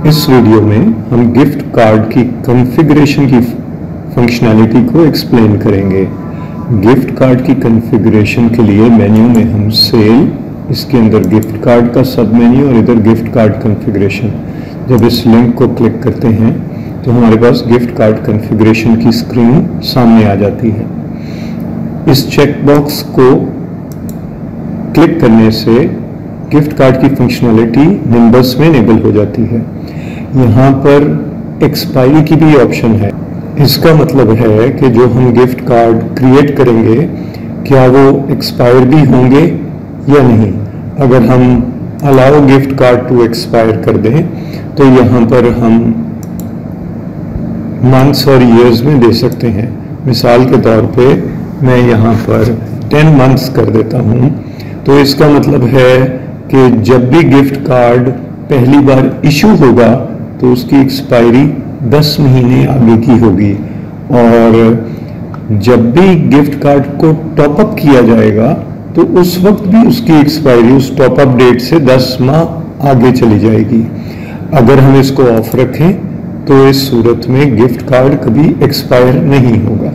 इस वीडियो में हम गिफ्ट कार्ड की कॉन्फ़िगरेशन की फंक्शनैलिटी को एक्सप्लेन करेंगे। गिफ्ट कार्ड की कॉन्फ़िगरेशन के लिए मेन्यू में हम सेल, इसके अंदर गिफ्ट कार्ड का सब मेन्यू और इधर गिफ्ट कार्ड कॉन्फ़िगरेशन, जब इस लिंक को क्लिक करते हैं तो हमारे पास गिफ्ट कार्ड कॉन्फ़िगरेशन की स्क्रीन सामने आ जाती है। इस चेक बॉक्स को क्लिक करने से गिफ्ट कार्ड की फंक्शनैलिटी निम्बस में इनेबल हो जाती है। यहाँ पर एक्सपायरी की भी ऑप्शन है। इसका मतलब है कि जो हम गिफ्ट कार्ड क्रिएट करेंगे क्या वो एक्सपायर भी होंगे या नहीं। अगर हम allow gift card to expire कर दें तो यहाँ पर हम मंथ्स और ईयर्स में दे सकते हैं। मिसाल के तौर पे मैं यहाँ पर 10 मंथ्स कर देता हूँ, तो इसका मतलब है कि जब भी गिफ्ट कार्ड पहली बार इशू होगा तो उसकी एक्सपायरी 10 महीने आगे की होगी, और जब भी गिफ्ट कार्ड को टॉप अप किया जाएगा तो उस वक्त भी उसकी एक्सपायरी उस टॉप अप डेट से 10 माह आगे चली जाएगी। अगर हम इसको ऑफ रखें तो इस सूरत में गिफ्ट कार्ड कभी एक्सपायर नहीं होगा।